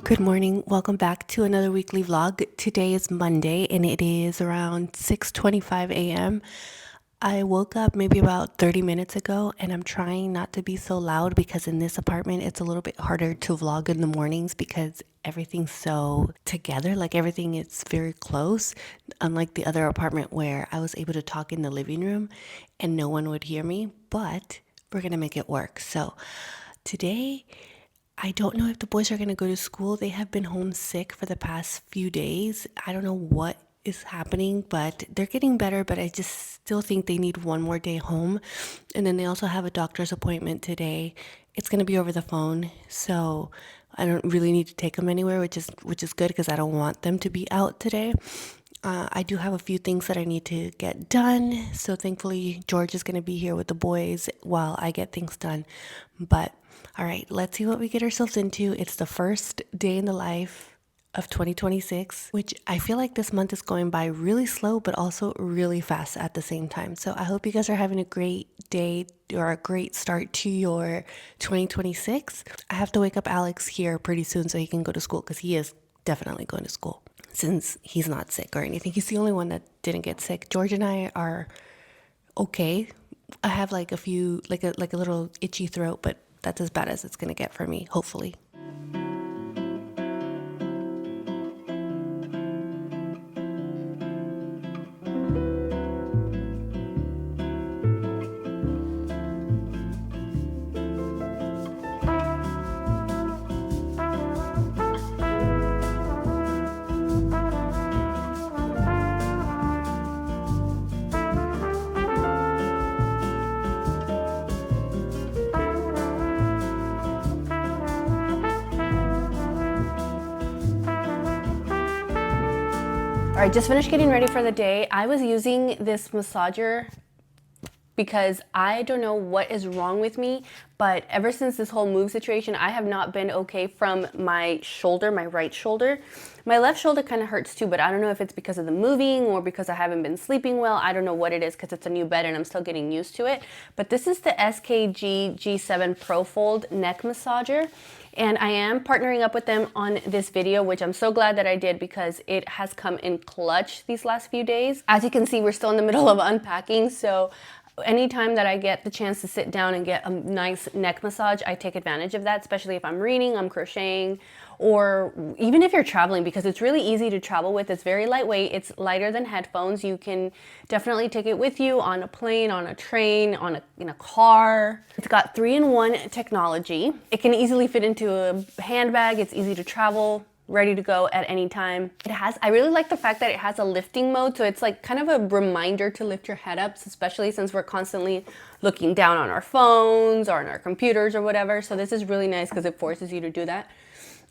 Good morning. Welcome back to another weekly vlog. Today is Monday and it is around 6:25 a.m. I woke up maybe about 30 minutes ago and I'm trying not to be so loud because in this apartment it's a little bit harder to vlog in the mornings because everything's so together, like everything is very close, unlike the other apartment where I was able to talk in the living room and no one would hear me, but we're gonna make it work. So today I don't know if the boys are going to go to school. They have been homesick for the past few days. I don't know what is happening, but they're getting better. But I just still think they need one more day home. And then they also have a doctor's appointment today. It's going to be over the phone. So I don't really need to take them anywhere, which is good because I don't want them to be out today. I do have a few things that I need to get done. So thankfully, George is going to be here with the boys while I get things done. But all right, let's see what we get ourselves into. It's the first day in the life of 2026, which I feel like this month is going by really slow, but also really fast at the same time. So I hope you guys are having a great day or a great start to your 2026. I have to wake up Alex here pretty soon so he can go to school because he is definitely going to school since he's not sick or anything. He's the only one that didn't get sick. George and I are okay. I have like a few, like a little itchy throat, but that's as bad as it's gonna get for me, hopefully. All right, just finished getting ready for the day. I was using this massager because I don't know what is wrong with me, but ever since this whole move situation, I have not been okay from my shoulder, my right shoulder. My left shoulder kind of hurts too, but I don't know if it's because of the moving or because I haven't been sleeping well. I don't know what it is because it's a new bed and I'm still getting used to it. But this is the SKG G7 Pro Fold neck massager. And I am partnering up with them on this video, which I'm so glad that I did because it has come in clutch these last few days. As you can see, we're still in the middle of unpacking, so anytime that I get the chance to sit down and get a nice neck massage, I take advantage of that, especially if I'm reading, I'm crocheting, or even if you're traveling, because it's really easy to travel with. It's very lightweight. It's lighter than headphones. You can definitely take it with you on a plane, on a train, in a car. It's got 3-in-1 technology. It can easily fit into a handbag. It's easy to travel, ready to go at any time. I really like the fact that it has a lifting mode, so it's like kind of a reminder to lift your head up, especially since we're constantly looking down on our phones or on our computers or whatever. So this is really nice because it forces you to do that.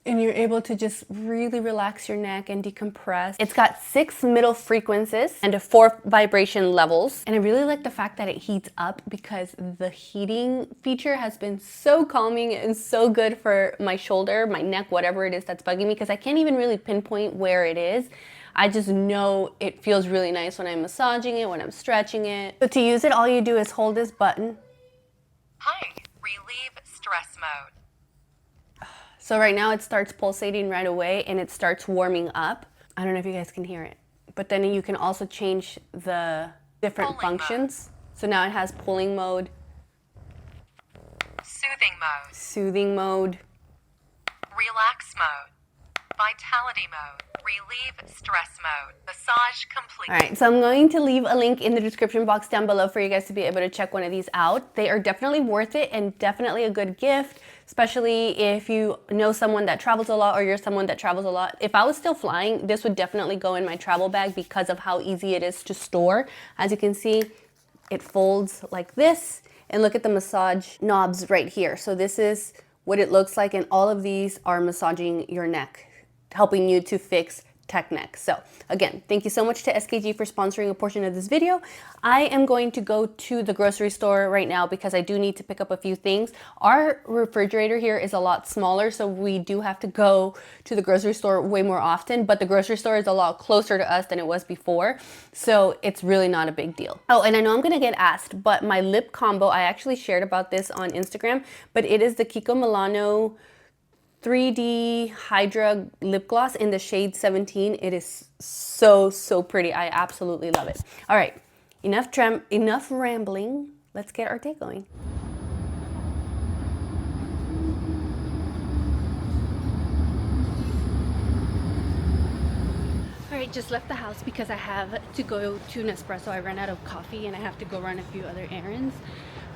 And you're able to just really relax your neck and decompress. It's got 6 middle frequencies and 4 vibration levels. And I really like the fact that it heats up because the heating feature has been so calming and so good for my shoulder, my neck, whatever it is that's bugging me, because I can't even really pinpoint where it is. I just know it feels really nice when I'm massaging it, when I'm stretching it. So to use it, all you do is hold this button. Hi, relieve stress mode. So right now it starts pulsating right away and it starts warming up. I don't know if you guys can hear it, but then you can also change the different functions. So now it has pulling mode, soothing mode, Relax mode, vitality mode, relieve stress mode, massage complete. All right, so I'm going to leave a link in the description box down below for you guys to be able to check one of these out. They are definitely worth it and definitely a good gift, especially if you know someone that travels a lot or you're someone that travels a lot. If I was still flying, this would definitely go in my travel bag because of how easy it is to store. As you can see, it folds like this, and look at the massage knobs right here. So this is what it looks like, and all of these are massaging your neck, helping you to fix tech neck. So again, thank you so much to SKG for sponsoring a portion of this video. I am going to go to the grocery store right now because I do need to pick up a few things. Our refrigerator here is a lot smaller, so we do have to go to the grocery store way more often, but the grocery store is a lot closer to us than it was before, so it's really not a big deal. Oh, and I know I'm gonna get asked, but my lip combo, I actually shared about this on Instagram, but it is the Kiko Milano 3D Hydra lip gloss in the shade 17. It is so, so pretty. I absolutely love it. All right, enough rambling. Let's get our day going. All right, just left the house because I have to go to Nespresso. I ran out of coffee and I have to go run a few other errands.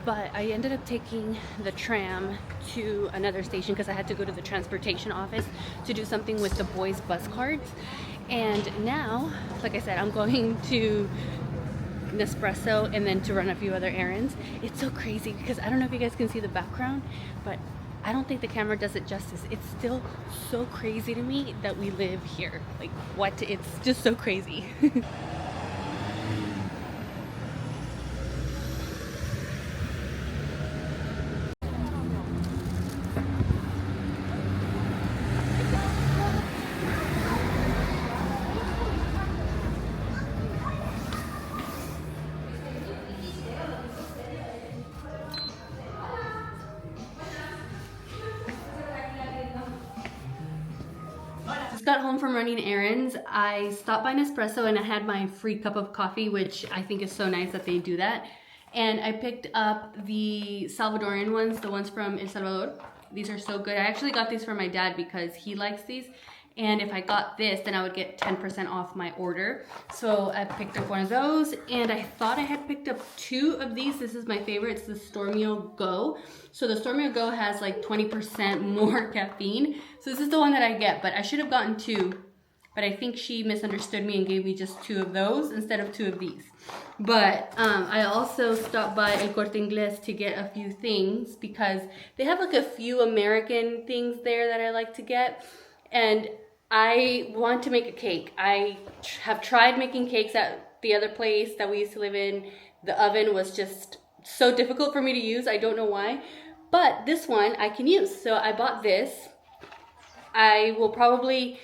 But I ended up taking the tram to another station because I had to go to the transportation office to do something with the boys' bus cards. And now, like I said, I'm going to Nespresso and then to run a few other errands. It's so crazy because I don't know if you guys can see the background, but I don't think the camera does it justice. It's still so crazy to me that we live here. Like, what? It's just so crazy. Just got home from running errands. I stopped by Nespresso and I had my free cup of coffee, which I think is so nice that they do that. And I picked up the Salvadorian ones, the ones from El Salvador. These are so good. I actually got these for my dad because he likes these. And if I got this, then I would get 10% off my order. So I picked up one of those, and I thought I had picked up 2 of these. This is my favorite. It's the Stormio Go. So the Stormio Go has like 20% more caffeine. So this is the one that I get, but I should have gotten 2. But I think she misunderstood me and gave me just 2 of those instead of 2 of these. But I also stopped by El Corte Inglés to get a few things because they have like a few American things there that I like to get. And I want to make a cake. I have tried making cakes at the other place that we used to live in. The oven was just so difficult for me to use. I don't know why. But this one I can use. So I bought this. I will probably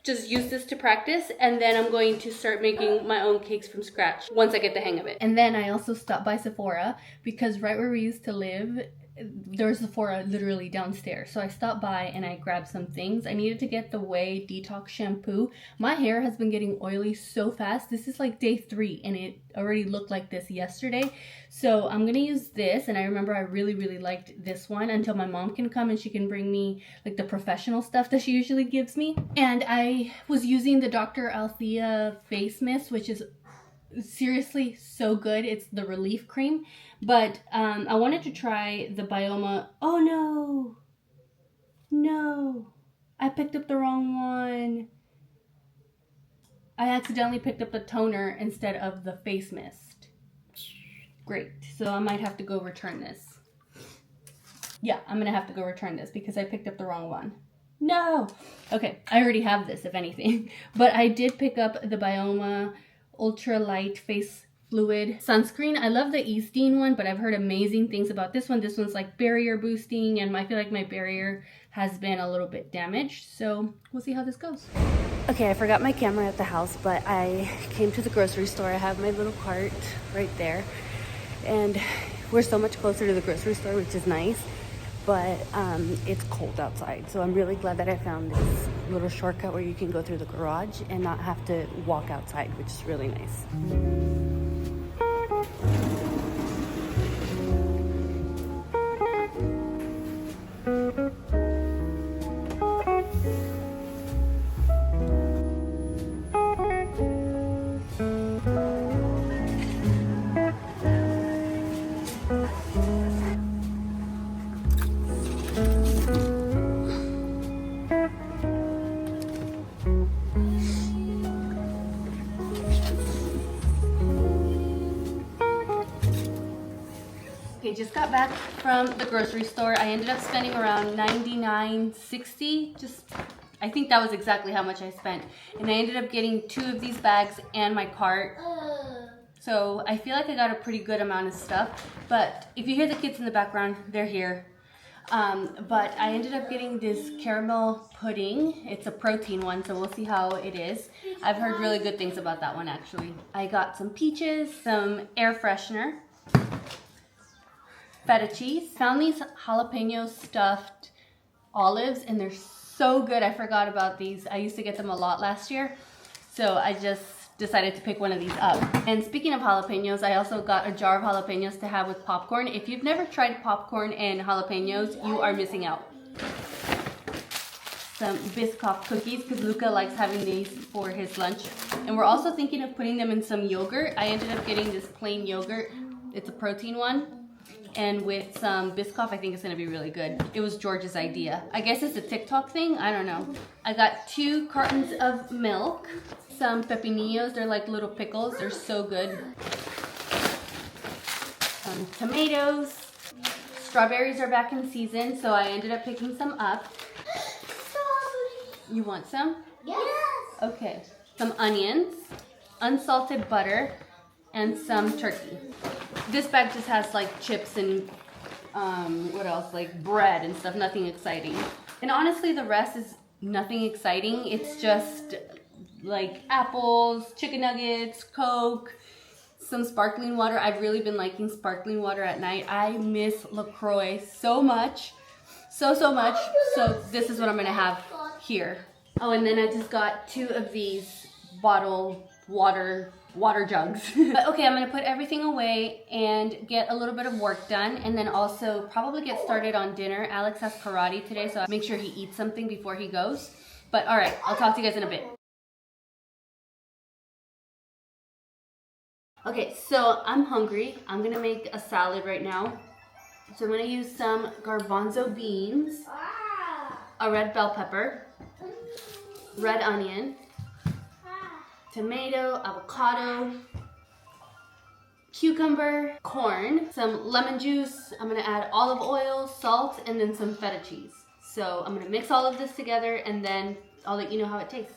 just use this to practice, and then I'm going to start making my own cakes from scratch once I get the hang of it. And then I also stopped by Sephora because right where we used to live, there's Sephora literally downstairs. So I stopped by and I grabbed some things. I needed to get the Way Detox Shampoo. My hair has been getting oily so fast. This is like day 3 and it already looked like this yesterday. So I'm gonna use this, and I remember I really, really liked this one until my mom can come and she can bring me like the professional stuff that she usually gives me. And I was using the Dr. Althea face mist, which is seriously so good. It's the relief cream, but I wanted to try the Bioma. Oh no, I picked up the wrong one. I accidentally picked up the toner instead of the face mist. Great, so I might have to go return this. Yeah, I'm gonna have to go return this because I picked up the wrong one. No. Okay, I already have this if anything, but I did pick up the Bioma Ultra Light Face Fluid Sunscreen. I love the Eastine one, but I've heard amazing things about this one. This one's like barrier boosting, and I feel like my barrier has been a little bit damaged. So we'll see how this goes. Okay, I forgot my camera at the house, but I came to the grocery store. I have my little cart right there, and we're so much closer to the grocery store, which is nice. But it's cold outside, so I'm really glad that I found this little shortcut where you can go through the garage and not have to walk outside, which is really nice. Okay, just got back from the grocery store. I ended up spending around $99.60. I think that was exactly how much I spent. And I ended up getting 2 of these bags and my cart. So I feel like I got a pretty good amount of stuff. But if you hear the kids in the background, they're here. But I ended up getting this caramel pudding. It's a protein one, so we'll see how it is. I've heard really good things about that one, actually. I got some peaches, some air freshener, feta cheese. Found these jalapeno stuffed olives, and they're so good. I forgot about these. I used to get them a lot last year, so I just decided to pick one of these up. And speaking of jalapenos, I also got a jar of jalapenos to have with popcorn. If you've never tried popcorn and jalapenos, you are missing out. Some Biscoff cookies, because Luca likes having these for his lunch. And we're also thinking of putting them in some yogurt. I ended up getting this plain yogurt. It's a protein one. And with some Biscoff, I think it's gonna be really good. It was George's idea. I guess it's a TikTok thing, I don't know. I got 2 cartons of milk, some pepinillos, they're like little pickles, they're so good. Some tomatoes. Strawberries are back in season, so I ended up picking some up. You want some? Yes. Okay. Some onions, unsalted butter, and some turkey. This bag just has like chips and what else? Like bread and stuff, nothing exciting. And honestly, the rest is nothing exciting. It's just like apples, chicken nuggets, Coke, some sparkling water. I've really been liking sparkling water at night. I miss LaCroix so much. So much. So this is what I'm gonna have here. Oh, and then I just got 2 of these bottle water jugs. But okay, I'm gonna put everything away and get a little bit of work done, and then also probably get started on dinner. Alex has karate today, so I'll make sure he eats something before he goes. But all right, I'll talk to you guys in a bit. Okay, so I'm hungry. I'm gonna make a salad right now. So I'm gonna use some garbanzo beans, a red bell pepper, red onion, tomato, avocado, cucumber, corn, some lemon juice. I'm gonna add olive oil, salt, and then some feta cheese. So I'm gonna mix all of this together, and then I'll let you know how it tastes.